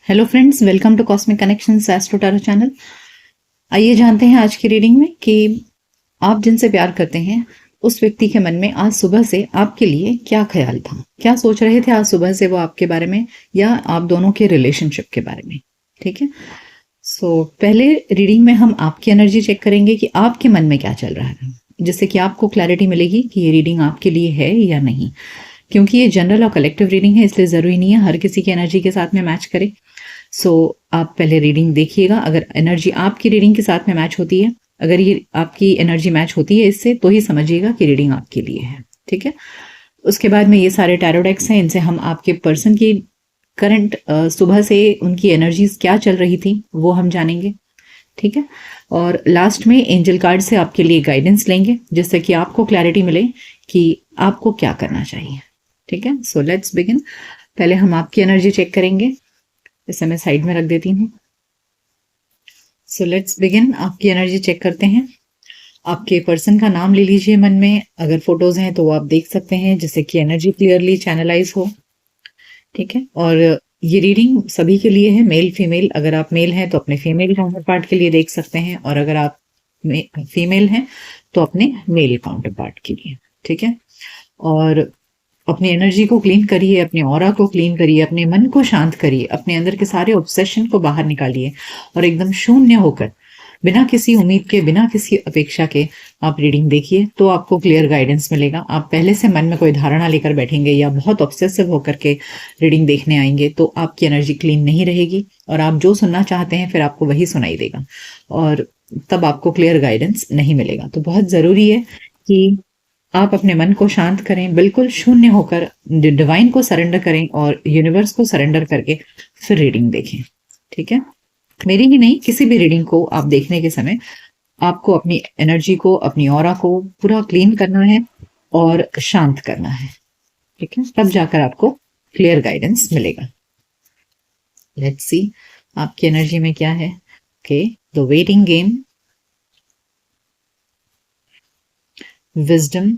Hello friends, welcome to cosmic connections astro tarot channel. आइए जानते हैं आज की रीडिंग में कि आप जिनसे प्यार करते हैं उस व्यक्ति के मन में आज सुबह से आपके लिए क्या ख्याल था, क्या सोच रहे थे आज सुबह से वो आपके बारे में या आप दोनों के रिलेशनशिप के बारे में। ठीक है, पहले रीडिंग में हम आपकी एनर्जी चेक करेंगे कि आपके मन में क्या चल रहा है, जिससे कि आपको क्लैरिटी मिलेगी कि ये रीडिंग आपके लिए है या नहीं। क्योंकि ये जनरल और कलेक्टिव रीडिंग है, इसलिए ज़रूरी नहीं है हर किसी की एनर्जी के साथ में मैच करे। आप पहले रीडिंग देखिएगा, अगर एनर्जी आपकी रीडिंग के साथ में मैच होती है, अगर ये आपकी एनर्जी मैच होती है इससे, तो ही समझिएगा कि रीडिंग आपके लिए है। ठीक है, उसके बाद में ये सारे टैरो डेक्स हैं, इनसे हम आपके पर्सन की करंट सुबह से उनकी एनर्जीज क्या चल रही थी वो हम जानेंगे। ठीक है, और लास्ट में एंजल कार्ड से आपके लिए गाइडेंस लेंगे, जिससे कि आपको क्लैरिटी मिले कि आपको क्या करना चाहिए। ठीक है, सो लेट्स बिगिन। पहले हम आपकी एनर्जी चेक करेंगे, इसे मैं साइड में रख देती हूँ। सो लेट्स बिगिन, आपकी एनर्जी चेक करते हैं। आपके पर्सन का नाम ले लीजिए मन में, अगर फोटोज हैं तो वो आप देख सकते हैं, जिससे कि एनर्जी क्लियरली चैनलाइज हो। ठीक है, और ये रीडिंग सभी के लिए है, मेल फीमेल। अगर आप मेल हैं तो अपने फीमेल काउंटर पार्ट के लिए देख सकते हैं, और अगर आप फीमेल हैं तो अपने मेल काउंटर पार्ट के लिए। ठीक है, और अपनी एनर्जी को क्लीन करिए, अपने ऑरा को क्लीन करिए, अपने मन को शांत करिए, अपने अंदर के सारे ऑब्सेशन को बाहर निकालिए, और एकदम शून्य होकर बिना किसी उम्मीद के, बिना किसी अपेक्षा के आप रीडिंग देखिए, तो आपको क्लियर गाइडेंस मिलेगा। आप पहले से मन में कोई धारणा लेकर बैठेंगे या बहुत ऑब्सेसिव होकर के रीडिंग देखने आएंगे तो आपकी एनर्जी क्लीन नहीं रहेगी, और आप जो सुनना चाहते हैं फिर आपको वही सुनाई देगा, और तब आपको क्लियर गाइडेंस नहीं मिलेगा। तो बहुत ज़रूरी है कि आप अपने मन को शांत करें, बिल्कुल शून्य होकर डिवाइन को सरेंडर करें और यूनिवर्स को सरेंडर करके फिर रीडिंग देखें। ठीक है, मेरी ही नहीं, किसी भी रीडिंग को आप देखने के समय आपको अपनी एनर्जी को, अपनी ऑरा को पूरा क्लीन करना है और शांत करना है। ठीक है, तब जाकर आपको क्लियर गाइडेंस मिलेगा। लेट्स सी आपकी एनर्जी में क्या है। Okay, the waiting game, wisdom,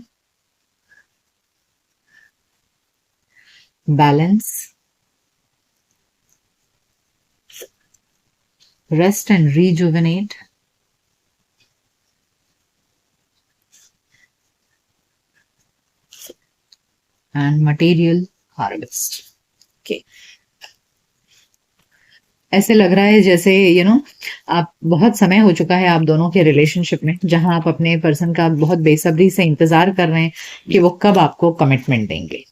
balance, rest and rejuvenate, and material harvest. Okay. ऐसे लग रहा है जैसे आप बहुत समय हो चुका है आप दोनों के रिलेशनशिप में, जहां आप अपने पर्सन का बहुत बेसब्री से इंतजार कर रहे हैं कि वो कब आपको कमिटमेंट देंगे।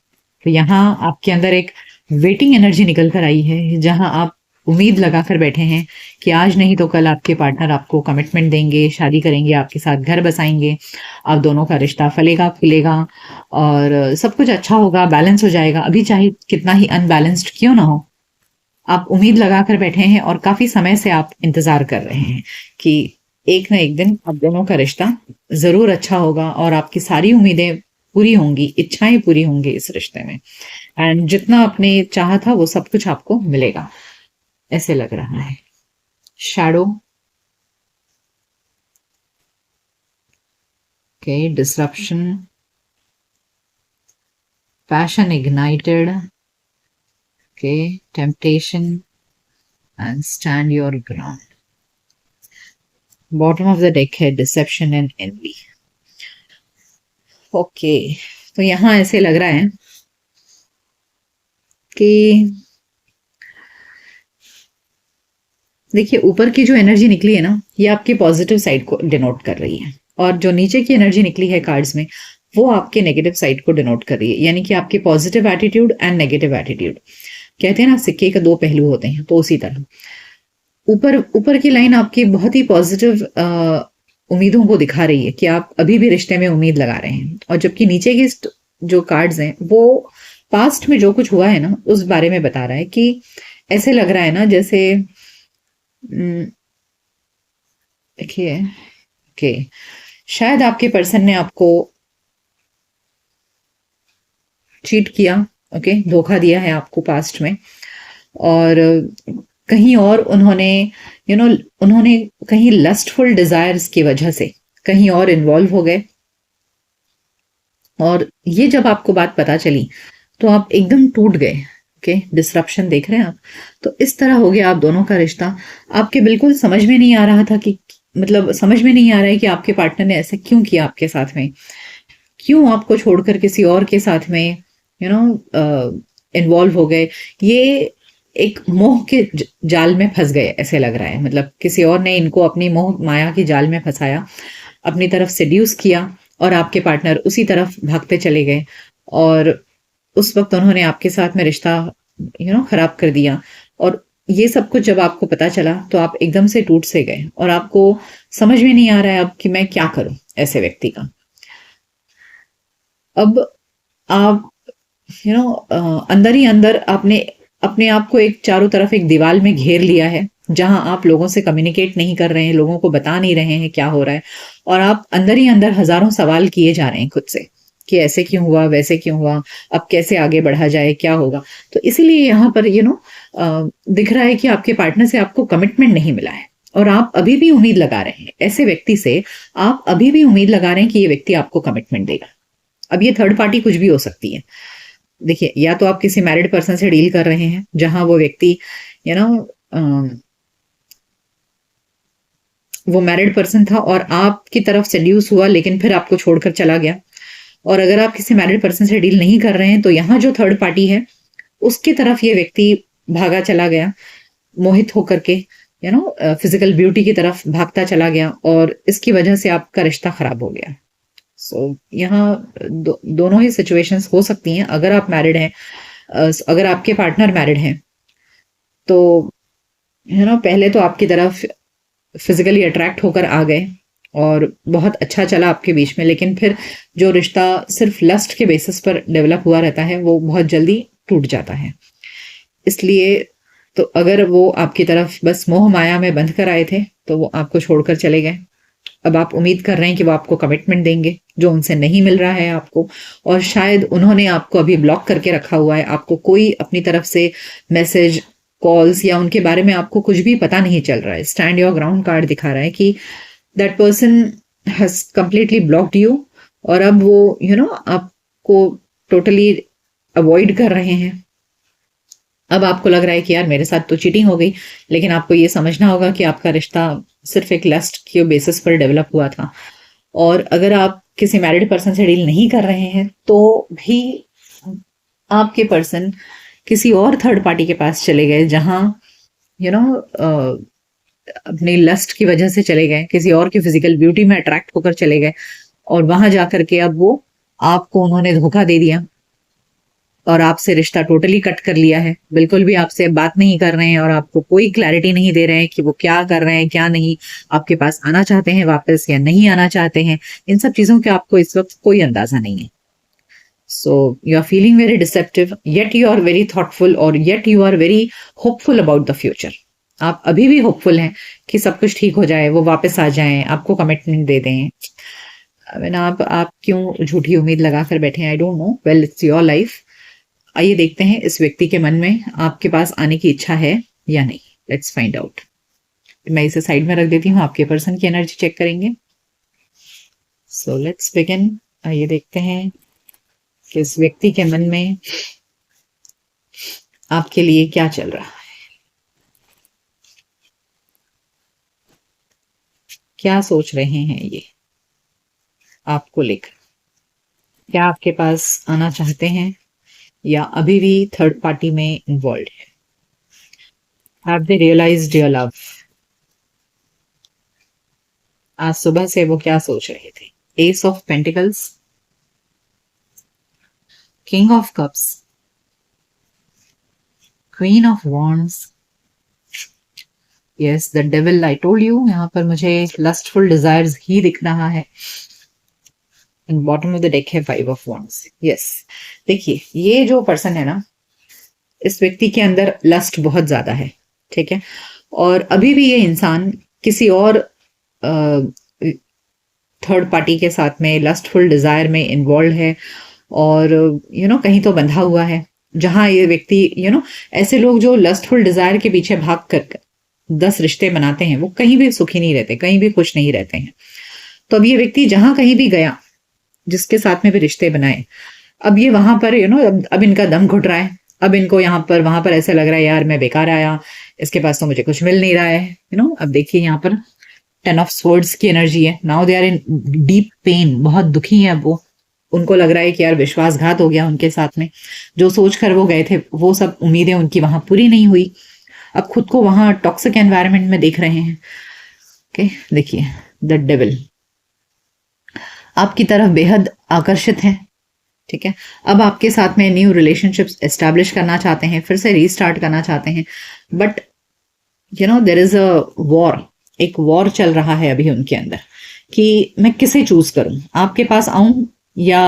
तो यहाँ आपके अंदर एक वेटिंग एनर्जी निकल कर आई है, जहां आप उम्मीद लगाकर बैठे हैं कि आज नहीं तो कल आपके पार्टनर आपको कमिटमेंट देंगे, शादी करेंगे, आपके साथ घर बसाएंगे, आप दोनों का रिश्ता फलेगा फूलेगा और सब कुछ अच्छा होगा, बैलेंस हो जाएगा। अभी चाहे कितना ही अनबैलेंस्ड क्यों ना हो, आप उम्मीद लगाकर बैठे हैं और काफी समय से आप इंतजार कर रहे हैं कि एक ना एक दिन आप दोनों का रिश्ता जरूर अच्छा होगा और आपकी सारी उम्मीदें पूरी होंगी, इच्छाएं पूरी होंगी इस रिश्ते में, एंड जितना आपने चाहा था वो सब कुछ आपको मिलेगा, ऐसे लग रहा है। Shadow, okay, disruption, passion ignited, okay, temptation and stand your ground. Bottom of the deck है डिसेप्शन एंड एनवी। ओके, तो यहां ऐसे लग रहा है कि देखिए, ऊपर की जो एनर्जी निकली है ना, ये आपके पॉजिटिव साइड को डिनोट कर रही है, और जो नीचे की एनर्जी निकली है कार्ड्स में वो आपके नेगेटिव साइड को डिनोट कर रही है, यानी कि आपके positive attitude and negative attitude. कहते हैं ना सिक्के के दो पहलू होते हैं, तो उसी तरह ऊपर ऊपर की लाइन आपकी बहुत ही पॉजिटिव उम्मीदों को दिखा रही है कि आप अभी भी रिश्ते में उम्मीद लगा रहे हैं, और जबकि नीचे की जो कार्ड्स हैं वो पास्ट में जो कुछ हुआ है ना उस बारे में बता रहा है कि ऐसे लग रहा है ना जैसे देखिए, ओके, शायद आपके पर्सन ने आपको चीट किया, ओके, धोखा दिया है आपको पास्ट में, और कहीं और उन्होंने उन्होंने कहीं लस्टफुल डिजायर्स की वजह से कहीं और इन्वॉल्व हो गए, और ये जब आपको बात पता चली तो आप एकदम टूट गए ओके, डिसरप्शन देख रहे हैं आप। तो इस तरह हो गया आप दोनों का रिश्ता। आपके बिल्कुल समझ में नहीं आ रहा था कि मतलब समझ में नहीं आ रहा है कि आपके पार्टनर ने ऐसे क्यों किया आपके साथ में, क्यों आपको छोड़कर किसी और के साथ में इन्वॉल्व हो गए। ये एक मोह के जाल में फंस गए ऐसे लग रहा है, मतलब किसी और ने इनको अपनी मोह माया की जाल में फंसाया, अपनी तरफ सेड्यूस किया और आपके पार्टनर उसी तरफ भागते चले गए और उस वक्त उन्होंने आपके साथ में रिश्ता खराब कर दिया। और ये सब कुछ जब आपको पता चला तो आप एकदम से टूट से गए और आपको समझ में नहीं आ रहा है अब कि मैं क्या करूं ऐसे व्यक्ति का। अब आप अंदर ही अंदर आपने अपने आप को एक चारों तरफ एक दीवार में घेर लिया है, जहां आप लोगों से कम्युनिकेट नहीं कर रहे हैं, लोगों को बता नहीं रहे हैं क्या हो रहा है, और आप अंदर ही अंदर हजारों सवाल किए जा रहे हैं खुद से कि ऐसे क्यों हुआ, वैसे क्यों हुआ, अब कैसे आगे बढ़ा जाए, क्या होगा। तो इसीलिए यहाँ पर दिख रहा है कि आपके पार्टनर से आपको कमिटमेंट नहीं मिला है और आप अभी भी उम्मीद लगा रहे हैं ऐसे व्यक्ति से, आप अभी भी उम्मीद लगा रहे हैं कि ये व्यक्ति आपको कमिटमेंट देगा। अब ये थर्ड पार्टी कुछ भी हो सकती है। देखिए, या तो आप किसी मैरिड पर्सन से डील कर रहे हैं जहां वो व्यक्ति यू नो वो मैरिड पर्सन था और आपकी तरफ सेड्यूस हुआ लेकिन फिर आपको छोड़कर चला गया। और अगर आप किसी मैरिड पर्सन से डील नहीं कर रहे हैं तो यहाँ जो थर्ड पार्टी है उसकी तरफ ये व्यक्ति भागा चला गया, मोहित होकर के फिजिकल ब्यूटी की तरफ भागता चला गया और इसकी वजह से आपका रिश्ता खराब हो गया। यहाँ दोनों ही सिचुएशंस हो सकती हैं। अगर आप मैरिड हैं, अगर आपके पार्टनर मैरिड हैं तो पहले तो आपकी तरफ फिजिकली अट्रैक्ट होकर आ गए और बहुत अच्छा चला आपके बीच में, लेकिन फिर जो रिश्ता सिर्फ लस्ट के बेसिस पर डेवलप हुआ रहता है वो बहुत जल्दी टूट जाता है। इसलिए तो अगर वो आपकी तरफ बस मोह माया में बंध कर आए थे तो वो आपको छोड़कर चले गए। अब आप उम्मीद कर रहे हैं कि वो आपको कमिटमेंट देंगे जो उनसे नहीं मिल रहा है आपको, और शायद उन्होंने आपको अभी ब्लॉक करके रखा हुआ है, आपको कोई अपनी तरफ से मैसेज, कॉल्स या उनके बारे में आपको कुछ भी पता नहीं चल रहा है। स्टैंड योर ग्राउंड कार्ड दिखा रहा है कि that person has completely blocked you और अब वो आपको टोटली अवॉइड कर रहे हैं। अब आपको लग रहा है कि यार मेरे साथ तो चीटिंग हो गई, लेकिन आपको ये समझना होगा कि आपका रिश्ता सिर्फ एक लस्ट के बेसिस पर डेवलप हुआ था। और अगर आप किसी मैरिड पर्सन से डील नहीं कर रहे हैं तो भी आपके पर्सन किसी और थर्ड पार्टी के पास चले गए जहां अपनी लस्ट की वजह से चले गए, किसी और की फिजिकल ब्यूटी में अट्रैक्ट होकर चले गए और वहां जाकर के अब वो आपको उन्होंने धोखा दे दिया और आपसे रिश्ता टोटली कट कर लिया है। बिल्कुल भी आपसे बात नहीं कर रहे हैं और आपको कोई क्लैरिटी नहीं दे रहे हैं कि वो क्या कर रहे हैं, क्या नहीं, आपके पास आना चाहते हैं वापस या नहीं आना चाहते हैं। इन सब चीजों का आपको इस वक्त कोई अंदाजा नहीं है। So you are feeling very deceptive, yet you are very thoughtful और yet you are very hopeful about the future. आप अभी भी होपफुल हैं कि सब कुछ ठीक हो जाए, वो वापस आ जाएं, आपको कमिटमेंट दे दें। आप क्यों झूठी उम्मीद लगा कर बैठे हैं, I don't know. Well, it's your life. आइए देखते हैं इस व्यक्ति के मन में आपके पास आने की इच्छा है या नहीं। Let's find out. मैं इसे साइड में रख देती हूँ, आपके पर्सन की एनर्जी चेक करेंगे। So let's begin. आइए देखते हैं कि इस व्यक्ति के मन में आपके लिए क्या चल रहा है, क्या सोच रहे हैं ये आपको लेकर, क्या आपके पास आना चाहते हैं या अभी भी थर्ड पार्टी में इन्वॉल्व है। Have they realised your love. आज सुबह से वो क्या सोच रहे थे। Ace of pentacles, king of cups, queen of wands, yes the devil. I told you, यहाँ पर मुझे लस्टफुल डिजायर्स ही दिख रहा है। बॉटम ऑफ द डेक है फाइव ऑफ वॉन्ड्स। यस, देखिए ये जो पर्सन है ना, इस व्यक्ति के अंदर लस्ट बहुत ज्यादा है, ठीक है, और अभी भी ये इंसान किसी और थर्ड पार्टी के साथ में लस्टफुल डिजायर में इन्वॉल्व है और कहीं तो बंधा हुआ है। जहां ये व्यक्ति ऐसे लोग जो लस्टफुल डिजायर के पीछे भाग कर 10 रिश्ते बनाते हैं वो कहीं भी सुखी नहीं रहते, कहीं भी खुश नहीं रहते हैं। तो अब ये व्यक्ति जहां कहीं भी गया, जिसके साथ में भी रिश्ते बनाए, अब ये वहां पर अब इनका दम घुट रहा है, अब इनको यहाँ पर वहां पर ऐसा लग रहा है यार मैं बेकार आया, इसके पास तो मुझे कुछ मिल नहीं रहा है, अब देखिए यहाँ पर 10 ऑफ स्वॉर्ड्स की एनर्जी है। Now they are in deep pain, बहुत दुखी है वो। उनको लग रहा है कि यार विश्वासघात हो गया उनके साथ में, जो सोच कर वो गए थे वो सब उम्मीदें उनकी वहां पूरी नहीं हुई। अब खुद को वहां टॉक्सिक एनवायरनमेंट में देख रहे हैं। ओके, देखिए द डेविल आपकी तरफ बेहद आकर्षित हैं। ठीक है, अब आपके साथ में न्यू रिलेशनशिप्स एस्टैब्लिश करना चाहते हैं, फिर से रीस्टार्ट करना चाहते हैं, but there is a war, एक वॉर चल रहा है अभी उनके अंदर कि मैं किसे चूज करूं, आपके पास आऊं या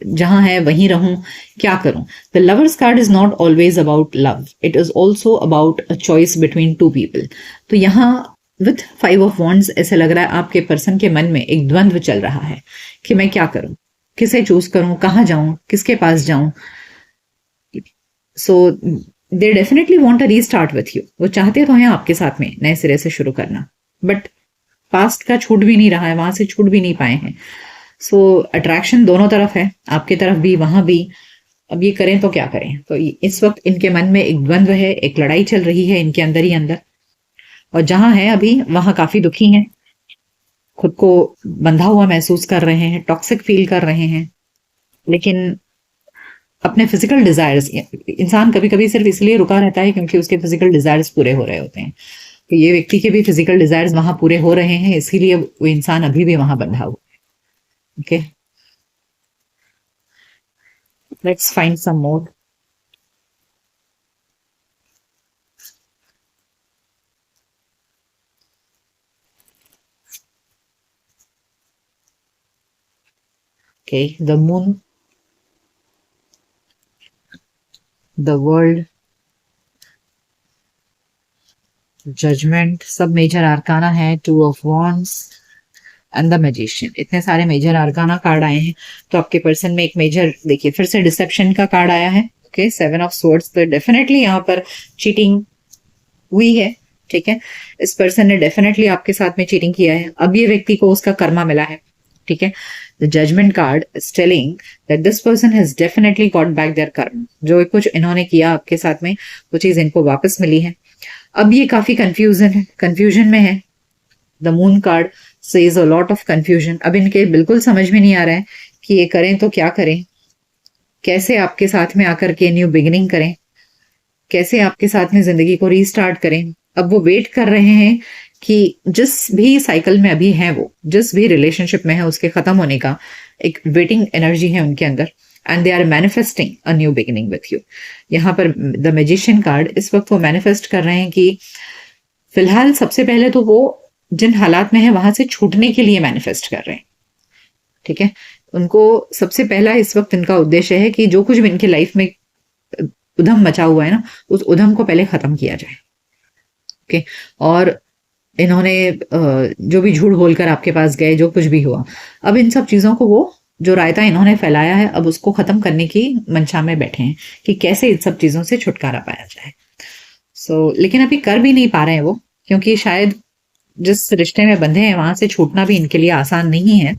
जहां है वहीं रहूं, क्या करूं। The lovers card is not always about love, it is also about a choice between two people. तो यहाँ विथ 5 ऑफ वॉन्ड्स ऐसे लग रहा है आपके पर्सन के मन में एक द्वंद्व चल रहा है कि मैं क्या करूं, किसे चूज करूं, कहाँ जाऊं, किसके पास जाऊं। So they definitely want a restart with you, वो चाहते तो हैं आपके साथ में नए सिरे से शुरू करना, बट पास्ट का छूट भी नहीं रहा है, वहां से छूट भी नहीं पाए हैं। सो अट्रैक्शन दोनों तरफ है, आपके तरफ भी वहां भी। अब ये करें तो क्या करें। तो इस वक्त इनके मन में एक द्वंद्व है, एक लड़ाई चल रही है इनके अंदर ही अंदर, और जहां है अभी वहां काफी दुखी हैं, खुद को बंधा हुआ महसूस कर रहे हैं, टॉक्सिक फील कर रहे हैं। लेकिन अपने फिजिकल डिजायर्स, इंसान कभी कभी सिर्फ इसलिए रुका रहता है क्योंकि उसके फिजिकल डिजायर्स पूरे हो रहे होते हैं। तो ये व्यक्ति के भी फिजिकल डिजायर्स वहां पूरे हो रहे हैं, इसीलिए वो इंसान अभी भी वहां बंधा हुआ है। Okay, let's find some more. Okay, the moon, the world, judgement, सब मेजर आर्काना है, 2 of wands and the magician. इतने सारे मेजर आर्काना कार्ड आए हैं। तो आपके पर्सन में एक मेजर, देखिए फिर से डिसेप्शन का कार्ड आया है। ओके, 7 ऑफ स्वॉर्ड्स, तो डेफिनेटली यहाँ पर चीटिंग हुई है। ठीक है, इस पर्सन ने डेफिनेटली आपके साथ में चीटिंग किया है। अब ये व्यक्ति को उसका कर्मा मिला है। ठीक है, the judgement card is telling that this person has definitely got back their karma. जो कुछ इन्होंने किया आपके साथ में, वो चीज इनको वापस मिली है। अब ये काफी कंफ्यूजन में है। The moon card says a lot of confusion. अब इनके बिल्कुल समझ में नहीं आ रहा है कि ये करें तो क्या करें, कैसे आपके साथ में आकर के न्यू बिगिनिंग करें, कैसे आपके साथ में जिंदगी को रीस्टार्ट करें। अब वो वेट कर रहे हैं कि जिस भी साइकिल में अभी है, वो जिस भी रिलेशनशिप में है, उसके खत्म होने का एक वेटिंग एनर्जी है उनके अंदर, and they are manifesting a new beginning with you. यहाँ पर द मैजिशियन कार्ड, इस वक्त वो मैनिफेस्ट कर रहे हैं कि फिलहाल सबसे पहले तो वो जिन हालात में है वहां से छूटने के लिए मैनिफेस्ट कर रहे हैं। ठीक है, उनको सबसे पहला इस वक्त इनका उद्देश्य है कि जो कुछ भी इनकी लाइफ में उधम मचा हुआ है ना, उस उधम को पहले खत्म किया जाए। ओके, और इन्होंने जो भी झूठ बोलकर आपके पास गए, जो कुछ भी हुआ, अब इन सब चीजों को, वो जो रायता इन्होंने फैलाया है, अब उसको खत्म करने की मंशा में बैठे हैं कि कैसे इन सब चीजों से छुटकारा पाया जाए। लेकिन अभी कर भी नहीं पा रहे हैं वो, क्योंकि शायद जिस रिश्ते में बंधे हैं वहां से छूटना भी इनके लिए आसान नहीं है।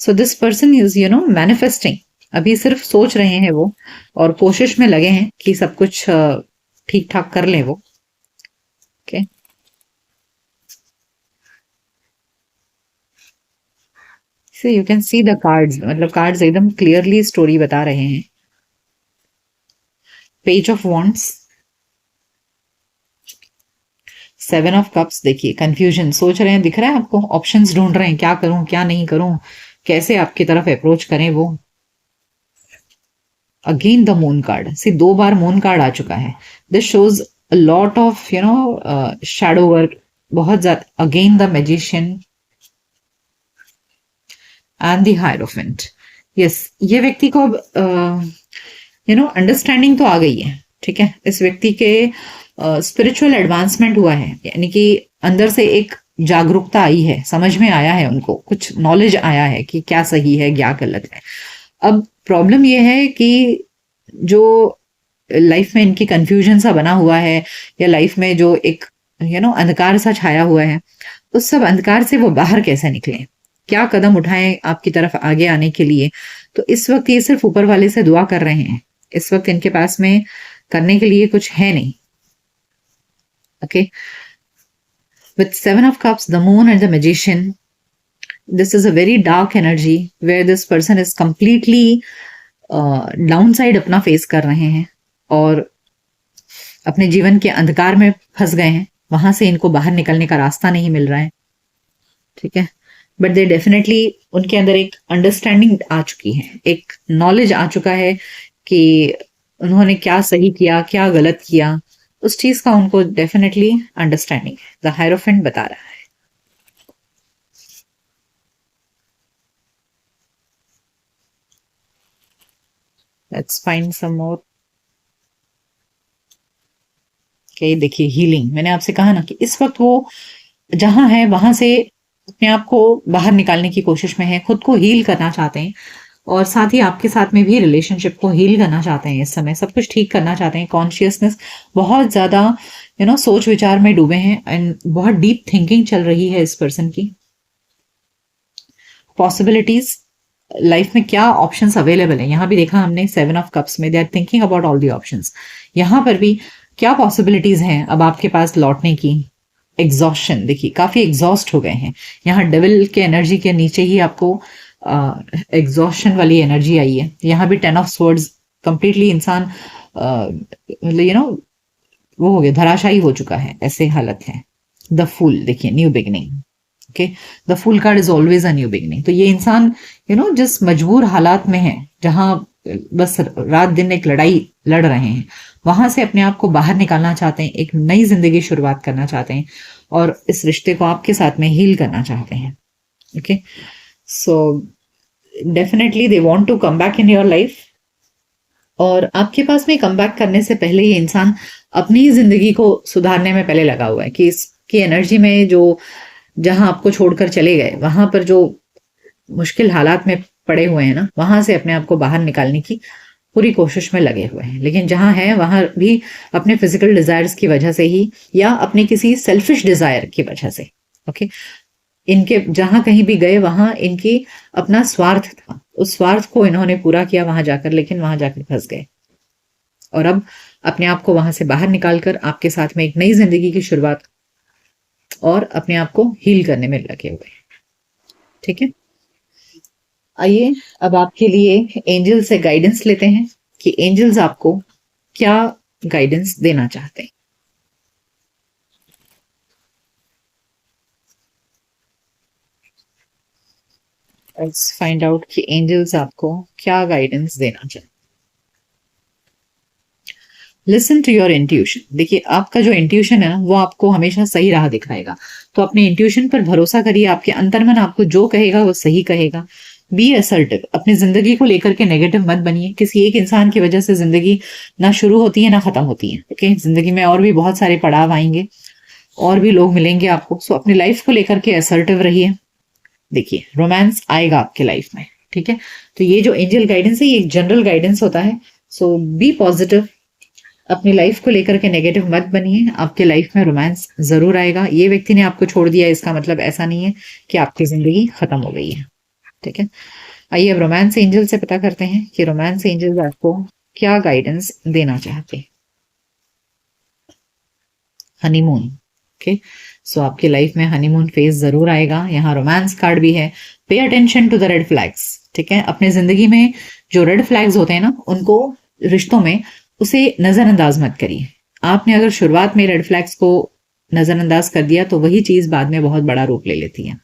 So this person is manifesting, अभी सिर्फ सोच रहे हैं वो, और कोशिश में लगे हैं कि सब कुछ ठीक ठाक कर लें वो। Okay, so you can see the cards, मतलब कार्ड्स एकदम क्लियरली स्टोरी बता रहे हैं। Page of wands, 7 of cups, देखिए कंफ्यूजन, सोच रहे हैं, दिख रहा है आपको, ऑप्शंस ढूंढ रहे हैं, क्या करूं क्या नहीं करूं, कैसे आपकी तरफ अप्रोच करें वो। Again the moon card, see 2 बार मून कार्ड आ चुका है। This shows a lot of shadow work, बहुत ज्यादा। Again the magician and the hierophant. Yes, ये व्यक्ति को अब अंडरस्टैंडिंग तो आ गई है। ठीक है, इस व्यक्ति के स्पिरिचुअल एडवांसमेंट हुआ है, यानी कि अंदर से एक जागरूकता आई है, समझ में आया है उनको, कुछ नॉलेज आया है कि क्या सही है क्या गलत है। अब प्रॉब्लम यह है कि जो लाइफ में इनकी कंफ्यूजन सा बना हुआ है, या लाइफ में जो एक अंधकार सा छाया हुआ है, उस सब अंधकार से वो बाहर कैसे निकले, क्या कदम उठाएं आपकी तरफ आगे आने के लिए। तो इस वक्त ये सिर्फ ऊपर वाले से दुआ कर रहे हैं। इस वक्त इनके पास में करने के लिए कुछ है नहीं। Okay, with seven of cups, the moon and the magician, this is a very dark energy where this person is completely downside अपना फेस कर रहे हैं और अपने जीवन के अंधकार में फंस गए हैं, वहां से इनको बाहर निकलने का रास्ता नहीं मिल रहा है। ठीक है, बट दे डेफिनेटली, उनके अंदर एक अंडरस्टैंडिंग आ चुकी है, एक नॉलेज आ चुका है कि उन्होंने क्या सही किया, क्या गलत किया, उस चीज का उनको डेफिनेटली अंडरस्टैंडिंग है। द हायरोफेंट बता रहा है। Let's find some more. Okay, देखिए हीलिंग, मैंने आपसे कहा ना कि इस वक्त वो जहां है वहां से अपने आप को बाहर निकालने की कोशिश में है, खुद को हील करना चाहते हैं और साथ ही आपके साथ में भी रिलेशनशिप को हील करना चाहते हैं। इस समय सब कुछ ठीक करना चाहते हैं। कॉन्शियसनेस बहुत ज्यादा सोच विचार में डूबे हैं एंड बहुत डीप थिंकिंग चल रही है इस पर्सन की। पॉसिबिलिटीज लाइफ में क्या ऑप्शंस अवेलेबल है, यहां भी देखा हमने 7 ऑफ कप्स में, they are thinking about all the options. यहां पर भी क्या पॉसिबिलिटीज हैं अब आपके पास लौटने की। एग्जॉस्शन, देखिए काफी एग्जॉस्ट हो गए हैं। यहाँ डेविल के एनर्जी के नीचे ही आपको एग्जॉस्शन वाली एनर्जी आई है। यहाँ भी 10 ऑफ स्वर्ड्स, कंप्लीटली इंसान वो हो गया, धराशायी हो चुका है, ऐसे हालत है। द फूल, देखिए new beginning. Okay, the fool card is always a new beginning. तो ये इंसान जिस मजबूर हालात में है, जहां बस रात दिन एक लड़ाई लड़ रहे हैं, वहां से अपने आप को बाहर निकालना चाहते हैं, एक नई जिंदगी शुरुआत करना चाहते हैं और इस रिश्ते को आपके साथ में हील करना चाहते हैं। Okay, so definitely they want to come back in your life. और आपके पास में कम बैक करने से पहले ये इंसान अपनी जिंदगी को सुधारने में पहले लगा हुआ है कि इसकी एनर्जी में जो, जहां आपको छोड़कर चले गए, वहां पर जो मुश्किल हालात में पड़े हुए हैं ना, वहां से अपने आप को बाहर निकालने की पूरी कोशिश में लगे हुए हैं। लेकिन जहां है वहां भी अपने फिजिकल डिजायर्स की वजह से ही या अपने किसी सेल्फिश डिजायर की वजह से, ओके, इनके जहां कहीं भी गए वहां इनकी अपना स्वार्थ था, उस स्वार्थ को इन्होंने पूरा किया वहां जाकर, लेकिन वहां जाकर फंस गए और अब अपने आप को वहां से बाहर निकालकर आपके साथ में एक नई जिंदगी की शुरुआत और अपने आप को हील करने में लगे हुए। ठीक है, आइए अब आपके लिए एंजल से गाइडेंस लेते हैं कि एंजल्स आपको क्या गाइडेंस देना चाहते हैं। लेट्स फाइंड आउट कि एंजल्स आपको क्या गाइडेंस देना चाहते हैं। Listen to your intuition. देखिए आपका जो इंट्यूशन है ना, वो आपको हमेशा सही राह दिखाएगा, तो अपने इंट्यूशन पर भरोसा करिए। आपके अंतर्मन आपको जो कहेगा वो सही कहेगा। बी असर्टिव, अपनी जिंदगी को लेकर के नेगेटिव मत बनिए। किसी एक इंसान की वजह से जिंदगी ना शुरू होती है ना खत्म होती है। ओके, जिंदगी में और भी बहुत सारे पड़ाव आएंगे, और भी लोग मिलेंगे आपको। सो अपनी लाइफ को लेकर के असर्टिव रहिए। देखिए रोमांस आएगा आपके लाइफ में। ठीक है, तो ये जो एंजल गाइडेंस है ये एक जनरल गाइडेंस होता है। सो बी पॉजिटिव, अपनी लाइफ को लेकर के नेगेटिव मत बनिए। आपके लाइफ में रोमांस जरूर आएगा। ये व्यक्ति ने आपको छोड़ दिया, इसका मतलब ऐसा नहीं है कि आपकी जिंदगी खत्म हो गई है। ठीक है, आइए अब रोमांस एंजल से पता करते हैं कि रोमांस एंजल्स आपको क्या गाइडेंस देना चाहते हैं। हनीमून, ओके, सो आपकी लाइफ में हनीमून फेज जरूर आएगा। यहाँ रोमांस कार्ड भी है। Pay attention to the red flags. ठीक है, अपने जिंदगी में जो रेड फ्लैग्स होते हैं ना, उनको रिश्तों में उसे नजरअंदाज मत करिए। आपने अगर शुरुआत में रेड फ्लैग्स को नजरअंदाज कर दिया तो वही चीज बाद में बहुत बड़ा रूप ले लेती है।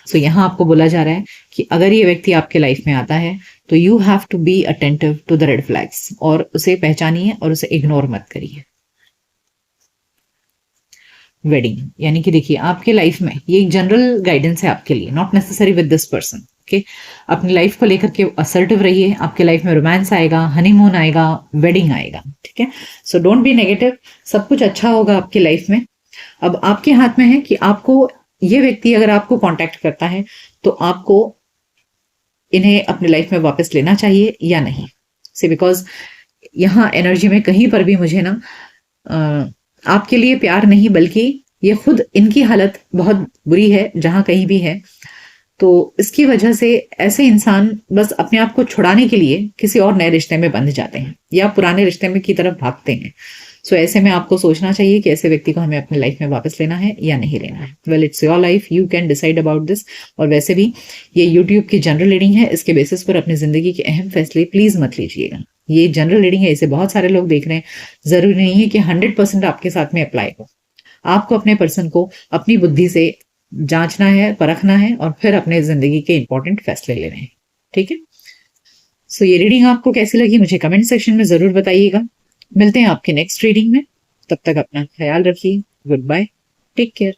सो यहाँ आपको बोला जा रहा है कि अगर ये व्यक्ति आपके लाइफ में आता है तो you have to be attentive to the red flags, और उसे पहचानिए और उसे इग्नोर मत करिए। वेडिंग, यानी कि देखिए आपके लाइफ में ये एक जनरल गाइडेंस है आपके लिए, not necessary with this person. Okay, अपनी लाइफ को लेकर के असर्टिव रहिए। आपके लाइफ में रोमांस आएगा, हनीमून आएगा, वेडिंग आएगा। ठीक है, सो डोंट बी नेगेटिव, सब कुछ अच्छा होगा आपकी लाइफ में। अब आपके हाथ में है कि आपको, ये व्यक्ति अगर आपको कांटेक्ट करता है तो आपको इन्हें अपनी लाइफ में वापस लेना चाहिए या नहीं। से बिकॉज यहाँ एनर्जी में कहीं पर भी मुझे ना आपके लिए प्यार नहीं, बल्कि ये खुद, इनकी हालत बहुत बुरी है जहां कहीं भी है। तो इसकी वजह से ऐसे इंसान बस अपने आप को छुड़ाने के लिए किसी और नए रिश्ते में बंध जाते हैं या पुराने रिश्ते में की तरफ भागते हैं। सो ऐसे में आपको सोचना चाहिए कि ऐसे व्यक्ति को हमें अपनी लाइफ में वापस लेना है या नहीं लेना है। Well, it's your life, you can decide about this. और वैसे भी ये यूट्यूब की जनरल रीडिंग है, इसके बेसिस पर अपनी जिंदगी के अहम फैसले प्लीज मत लीजिएगा। ये जनरल रीडिंग है, इसे बहुत सारे लोग देख रहे हैं, जरूरी नहीं है कि 100% आपके साथ में अप्लाई हो। आपको अपने पर्सन को अपनी बुद्धि से जांचना है, परखना है और फिर अपने जिंदगी के इंपॉर्टेंट फैसले लेने हैं। ठीक है। सो ये रीडिंग आपको कैसी लगी मुझे कमेंट सेक्शन में जरूर बताइएगा। मिलते हैं आपके नेक्स्ट रीडिंग में, तब तक अपना ख्याल रखिए। Goodbye, take care.